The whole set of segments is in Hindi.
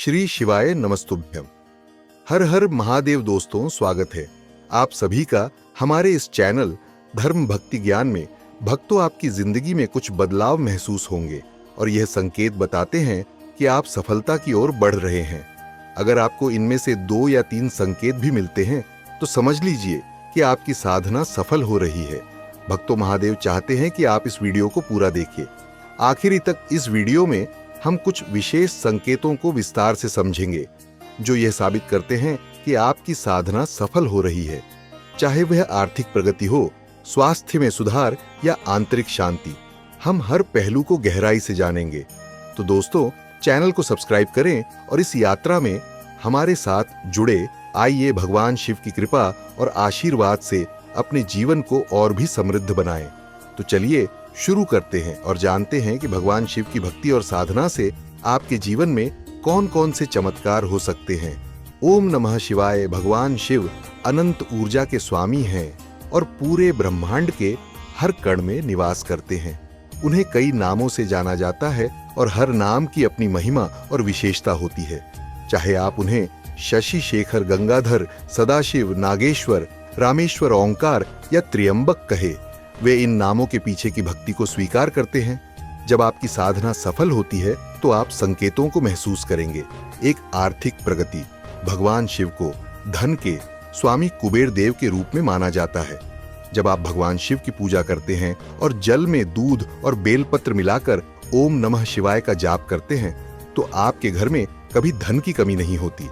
श्री शिवाय नमस्तुभ्यम। हर हर महादेव दोस्तों, स्वागत है आप सभी का हमारे इस चैनल धर्म भक्ति ज्ञान में। भक्तों, आपकी जिंदगी में कुछ बदलाव महसूस होंगे और यह संकेत बताते हैं कि आप सफलता की ओर बढ़ रहे हैं। अगर आपको इनमें से 2 या 3 संकेत भी मिलते हैं तो समझ लीजिए कि आपकी साधना सफल हो रही है। भक्तों, महादेव चाहते हैं कि आप इस वीडियो को पूरा देखिए। आखिरी तक इस वीडियो में हम कुछ विशेष संकेतों को विस्तार से समझेंगे जो यह साबित करते हैं कि आपकी साधना सफल हो रही है, चाहे वह आर्थिक प्रगति हो, स्वास्थ्य में सुधार या आंतरिक शांति। हम हर पहलू को गहराई से जानेंगे। तो दोस्तों, चैनल को सब्सक्राइब करें और इस यात्रा में हमारे साथ जुड़े। आइए भगवान शिव की कृपा और आशीर्वाद से अपने जीवन को और भी समृद्ध बनाएं। तो चलिए शुरू करते हैं और जानते हैं कि भगवान शिव की भक्ति और साधना से आपके जीवन में कौन कौन से चमत्कार हो सकते हैं। ओम नमः शिवाय। भगवान शिव अनंत ऊर्जा के स्वामी हैं और पूरे ब्रह्मांड के हर कण में निवास करते हैं। उन्हें कई नामों से जाना जाता है और हर नाम की अपनी महिमा और विशेषता होती है। चाहे आप उन्हें शशि शेखर, गंगाधर, सदाशिव, नागेश्वर, रामेश्वर, ओंकार या त्र्यंबक कहे, वे इन नामों के पीछे की भक्ति को स्वीकार करते हैं। जब आपकी साधना सफल होती है तो आप संकेतों को महसूस करेंगे। एक आर्थिक प्रगति। भगवान शिव को धन के स्वामी कुबेर देव के रूप में माना जाता है। जब आप भगवान शिव की पूजा करते हैं और जल में दूध और बेलपत्र मिलाकर ओम नमः शिवाय का जाप करते हैं तो आपके घर में कभी धन की कमी नहीं होती।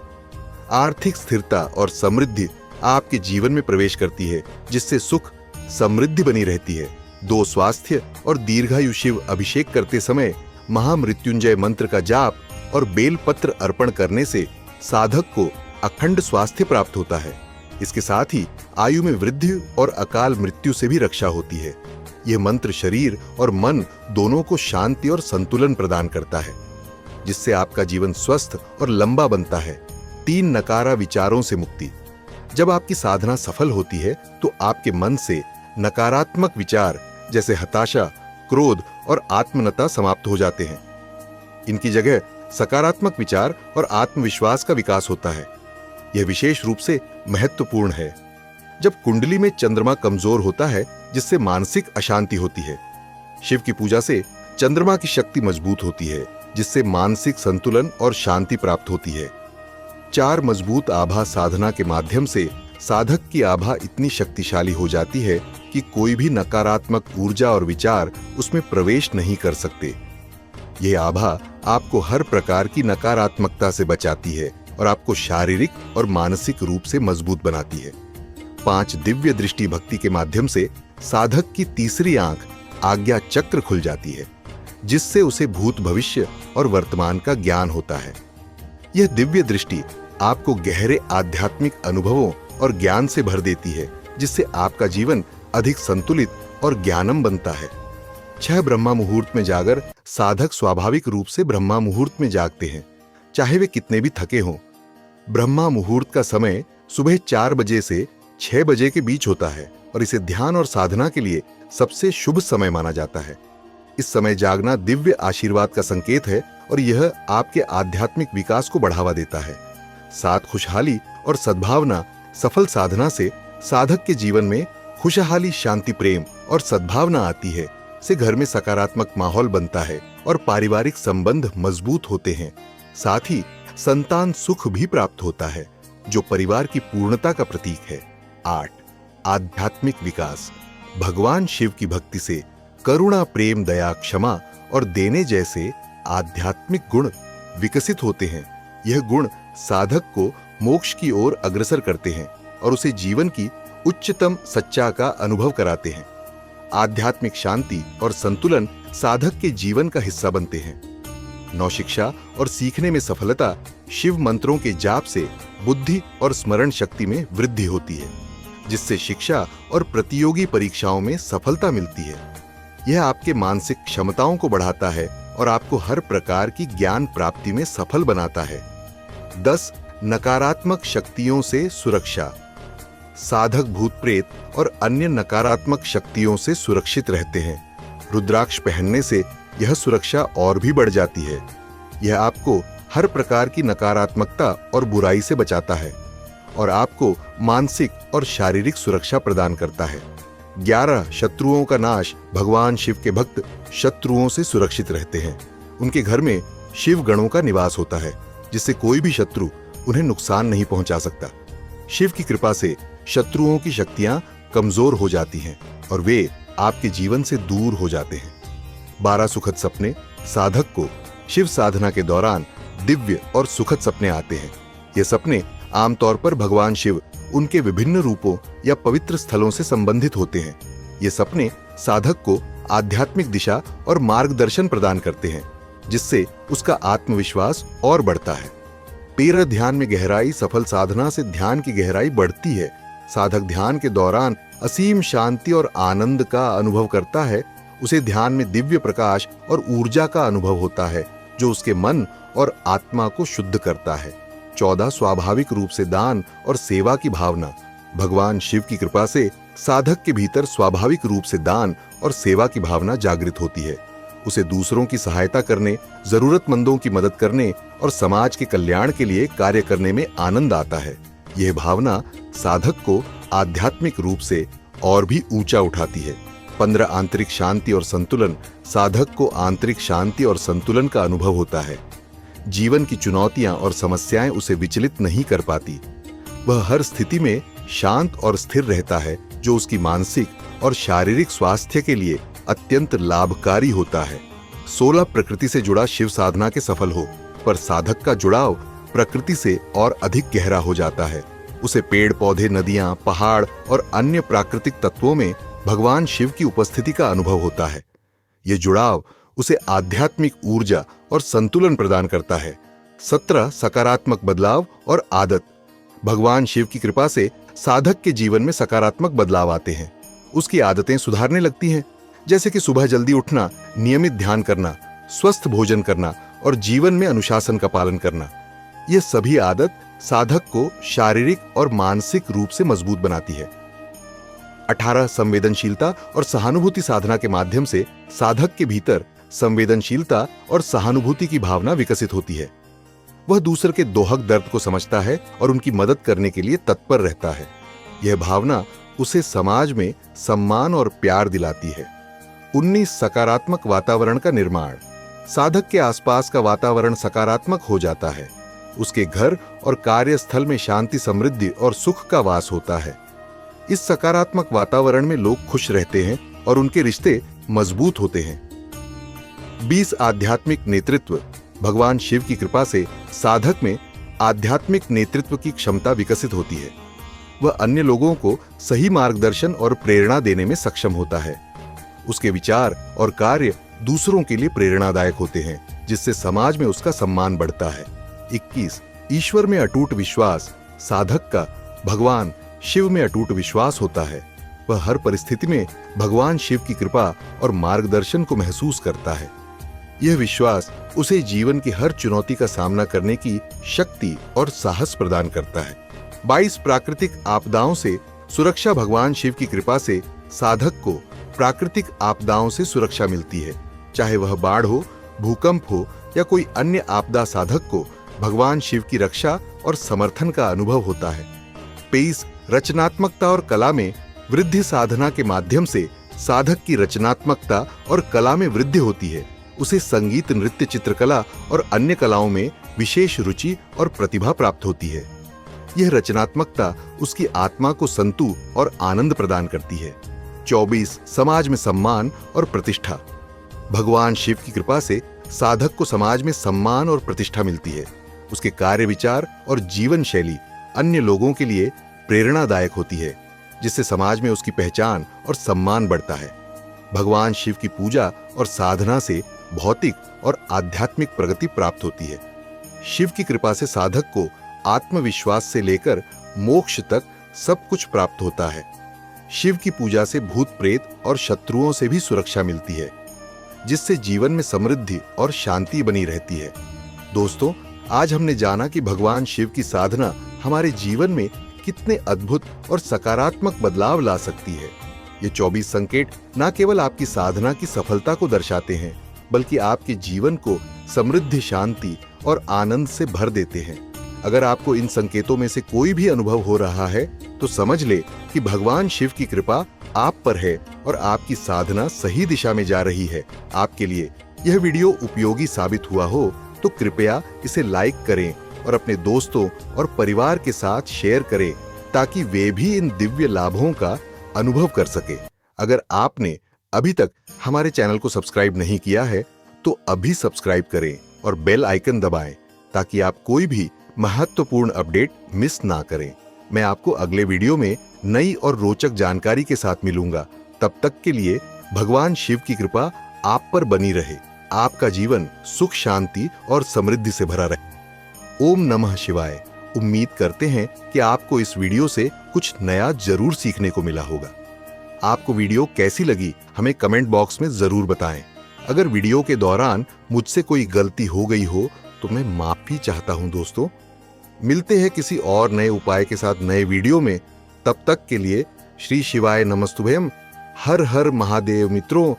आर्थिक स्थिरता और समृद्धि आपके जीवन में प्रवेश करती है, जिससे सुख समृद्धि बनी रहती है। 2 स्वास्थ्य और दीर्घायु शिव अभिषेक करते समय महामृत्युंजय मंत्र का जाप और बेलपत्र अर्पण करने से साधक को अखंड स्वास्थ्य प्राप्त होता है। इसके साथ ही आयु में वृद्धि और अकाल मृत्यु से भी रक्षा होती है। यह मंत्र शरीर और मन दोनों को शांति और संतुलन प्रदान करता है, जिससे आपका जीवन स्वस्थ और लंबा बनता है। 3 नकारा विचारों से मुक्ति। जब आपकी साधना सफल होती है तो आपके मन से नकारात्मक विचार जैसे हताशा, क्रोध और आत्मनता समाप्त हो जाते हैं। इनकी जगह सकारात्मक विचार और आत्मविश्वास का विकास होता है। यह विशेष रूप से महत्वपूर्ण है जब कुंडली में चंद्रमा कमजोर होता है, जिससे मानसिक अशांति होती है। शिव की पूजा से चंद्रमा की शक्ति मजबूत होती है, जिससे मानसिक संतुलन और शांति प्राप्त होती है। 4 मजबूत आभा साधना के माध्यम से साधक की आभा इतनी शक्तिशाली हो जाती है कि कोई भी नकारात्मक ऊर्जा और विचार उसमें प्रवेश नहीं कर सकते। यह आभा आपको हर प्रकार की नकारात्मकता से बचाती है और आपको शारीरिक और मानसिक रूप से मजबूत बनाती है। 5 दिव्य दृष्टि भक्ति के माध्यम से साधक की तीसरी आंख आज्ञा चक्र खुल जाती है, जिससे उसे भूत, भविष्य और वर्तमान का ज्ञान होता है। यह दिव्य दृष्टि आपको गहरे आध्यात्मिक अनुभवों और ज्ञान से भर देती है, जिससे आपका जीवन अधिक संतुलित और ज्ञानम बनता है। 6 ब्रह्मा मुहूर्त में जागर साधक स्वाभाविक रूप से ब्रह्मा मुहूर्त में जागते हैं, चाहे वे कितने भी थके हों। ब्रह्मा मुहूर्त का समय सुबह 4 बजे से 6 बजे के बीच होता है और इसे ध्यान और साधना के लिए सबसे शुभ समय माना जाता है। इस समय जागना दिव्य आशीर्वाद का संकेत है और यह आपके आध्यात्मिक विकास को बढ़ावा देता है। साथ खुशहाली और सद्भावना। सफल साधना से साधक के जीवन में खुशहाली, शांति, प्रेम और सद्भावना आती है। से घर में सकारात्मक माहौल बनता है और पारिवारिक संबंध मजबूत होते हैं। साथ ही संतान सुख भी प्राप्त होता है, जो परिवार की पूर्णता का प्रतीक है। 8 आध्यात्मिक विकास। भगवान शिव की भक्ति से करुणा, प्रेम, दया, क्षमा और देने जैसे आध्यात्मिक गुण विकसित होते हैं। यह गुण साधक को मोक्ष की ओर अग्रसर करते हैं और उसे जीवन की उच्चतम सच्चा का अनुभव कराते हैं। आध्यात्मिक शांति और संतुलन साधक के जीवन का हिस्सा बनते हैं। नौशिक्षा और सीखने में सफलता। शिव मंत्रों के जाप से बुद्धि और स्मरण शक्ति में वृद्धि होती है, जिससे शिक्षा और प्रतियोगी परीक्षाओं में सफलता मिलती है। यह आपके मानसिक क्षमताओं को बढ़ाता है और आपको हर प्रकार की ज्ञान प्राप्ति में सफल बनाता है। 10 नकारात्मक शक्तियों से सुरक्षा। साधक भूत प्रेत और अन्य नकारात्मक शक्तियों से सुरक्षित रहते हैं। रुद्राक्ष पहनने से यह सुरक्षा और भी बढ़ जाती है। यह आपको हर प्रकार की नकारात्मकता और बुराई से बचाता है और आपको मानसिक और शारीरिक सुरक्षा प्रदान करता है। 11 शत्रुओं का नाश। भगवान शिव के भक्त शत्रुओं से सुरक्षित रहते हैं। उनके घर में शिव गणों का निवास होता है, जिससे कोई भी शत्रु उन्हें नुकसान नहीं पहुंचा सकता। शिव की कृपा से शत्रुओं की शक्तियां कमजोर हो जाती हैं और वे आपके जीवन से दूर हो जाते हैं। 12 सुखद सपने। साधक को शिव साधना के दौरान दिव्य और सुखद सपने आते हैं। ये सपने आमतौर पर भगवान शिव उनके विभिन्न रूपों या पवित्र स्थलों से संबंधित होते हैं। ये सपने साधक को आध्यात्मिक दिशा और मार्गदर्शन प्रदान करते हैं, जिससे उसका आत्मविश्वास और बढ़ता है। 13 ध्यान में गहराई। सफल साधना से ध्यान की गहराई बढ़ती है। साधक ध्यान के दौरान असीम शांति और आनंद का अनुभव करता है। उसे ध्यान में दिव्य प्रकाश और ऊर्जा का अनुभव होता है, जो उसके मन और आत्मा को शुद्ध करता है। 14 स्वाभाविक रूप से दान और सेवा की भावना। भगवान शिव की कृपा से साधक के भीतर स्वाभाविक रूप से दान और सेवा की भावना जागृत होती है। उसे दूसरों की सहायता करने, जरूरतमंदों की मदद करने और समाज के कल्याण के लिए कार्य करने में आनंद आता है। यह भावना साधक को आध्यात्मिक रूप से और भी ऊंचा उठाती है। 15 आंतरिक शांति और संतुलन। साधक को आंतरिक शांति और संतुलन का अनुभव होता है। जीवन की चुनौतियां और समस्याएं उसे विचलित नहीं कर पाती। वह हर स्थिति में शांत और स्थिर रहता है, जो उसकी मानसिक और शारीरिक स्वास्थ्य के लिए अत्यंत लाभकारी होता है। 16 प्रकृति से जुड़ा शिव साधना के सफल हो, पर साधक का जुड़ाव प्रकृति से और अधिक गहरा हो जाता है। उसे पेड़ पौधे, नदियां, पहाड़ और अन्य प्राकृतिक तत्वों में भगवान शिव की उपस्थिति का अनुभव होता है। यह जुड़ाव उसे आध्यात्मिक ऊर्जा और संतुलन प्रदान करता है। 17 सकारात्मक बदलाव और आदत। भगवान शिव की कृपा से साधक के जीवन में सकारात्मक बदलाव आते हैं। उसकी आदतें सुधारने लगती हैं, जैसे कि सुबह जल्दी उठना, नियमित ध्यान करना, स्वस्थ भोजन करना और जीवन में अनुशासन का पालन करना। यह सभी आदत साधक को शारीरिक और मानसिक रूप से मजबूत बनाती है। 18 संवेदनशीलता और सहानुभूति। साधना के माध्यम से साधक के भीतर संवेदनशीलता और सहानुभूति की भावना विकसित होती है। वह दूसरे के दोहक दर्द को समझता है और उनकी मदद करने के लिए तत्पर रहता है। यह भावना उसे समाज में सम्मान और प्यार दिलाती है। 19 सकारात्मक वातावरण का निर्माण। साधक के आसपास का वातावरण सकारात्मक हो जाता है। उसके घर और कार्यस्थल में शांति, समृद्धि और सुख का वास होता है। इस सकारात्मक वातावरण में लोग खुश रहते हैं और उनके रिश्ते मजबूत होते हैं। 20 आध्यात्मिक नेतृत्व। भगवान शिव की कृपा से साधक में आध्यात्मिक नेतृत्व की क्षमता विकसित होती है। वह अन्य लोगों को सही मार्गदर्शन और प्रेरणा देने में सक्षम होता है। उसके विचार और कार्य दूसरों के लिए प्रेरणादायक होते हैं, जिससे समाज में उसका सम्मान बढ़ता है। 21 ईश्वर में अटूट विश्वास। साधक का भगवान शिव में अटूट विश्वास होता है। वह हर परिस्थिति में भगवान शिव की कृपा और मार्गदर्शन को महसूस करता है। यह विश्वास उसे जीवन की हर चुनौती का सामना करने की शक्ति और साहस प्रदान करता है। 22 प्राकृतिक आपदाओं से सुरक्षा। भगवान शिव की कृपा से साधक को प्राकृतिक आपदाओं से सुरक्षा मिलती है। चाहे वह बाढ़ हो, भूकंप हो या कोई अन्य आपदा, साधक को भगवान शिव की रक्षा और समर्थन का अनुभव होता है। 23 रचनात्मकता और कला में वृद्धि। साधना के माध्यम से साधक की रचनात्मकता और कला में वृद्धि होती है। उसे संगीत, नृत्य, चित्रकला और अन्य कलाओं में विशेष रुचि और प्रतिभा प्राप्त होती है। यह रचनात्मकता उसकी आत्मा को संतु और आनंद प्रदान करती है। 24 समाज में सम्मान और प्रतिष्ठा। भगवान शिव की कृपा से साधक को समाज में सम्मान और प्रतिष्ठा मिलती है। उसके कार्य, विचार और जीवन शैली अन्य लोगों के लिए प्रेरणादायक होती है, जिससे समाज में उसकी पहचान और सम्मान बढ़ता है। भगवान शिव की पूजा और साधना से भौतिक और आध्यात्मिक प्रगति प्राप्त होती है। शिव की कृपा से साधक को आत्मविश्वास से लेकर मोक्ष तक सब कुछ प्राप्त होता है। शिव की पूजा से भूत प्रेत और शत्रुओं से भी सुरक्षा मिलती है, जिससे जीवन में समृद्धि और शांति बनी रहती है। दोस्तों, आज हमने जाना कि भगवान शिव की साधना हमारे जीवन में कितने अद्भुत और सकारात्मक बदलाव ला सकती है। ये 24 संकेत न केवल आपकी साधना की सफलता को दर्शाते हैं, बल्कि आपके जीवन को समृद्धि, शांति और आनंद से भर देते हैं। अगर आपको इन संकेतों में से कोई भी अनुभव हो रहा है तो समझ ले कि भगवान शिव की कृपा आप पर है और आपकी साधना सही दिशा में जा रही है। आपके लिए यह वीडियो उपयोगी साबित हुआ हो तो कृपया इसे लाइक करें और अपने दोस्तों और परिवार के साथ शेयर करें ताकि वे भी इन दिव्य लाभों का अनुभव कर सके। अगर आपने अभी तक हमारे चैनल को सब्सक्राइब नहीं किया है तो अभी सब्सक्राइब करें और बेल आइकन दबाएं ताकि आप कोई भी महत्वपूर्ण अपडेट मिस ना करें। मैं आपको अगले वीडियो में नई और रोचक जानकारी के साथ मिलूंगा। तब तक के लिए भगवान शिव की कृपा आप पर बनी रहे, आपका जीवन सुख शांति और समृद्धि से भरा रहे। ओम नमः शिवाय। उम्मीद करते हैं कि आपको इस वीडियो से कुछ नया जरूर सीखने को मिला होगा। आपको वीडियो कैसी लगी हमें कमेंट बॉक्स में जरूर बताएं। अगर वीडियो के दौरान मुझसे कोई गलती हो गई हो तो मैं माफी चाहता हूं दोस्तों। मिलते हैं किसी और नए उपाय के साथ नए वीडियो में। तब तक के लिए श्री शिवाय नमस्तुभ्यम। हर हर महादेव मित्रों।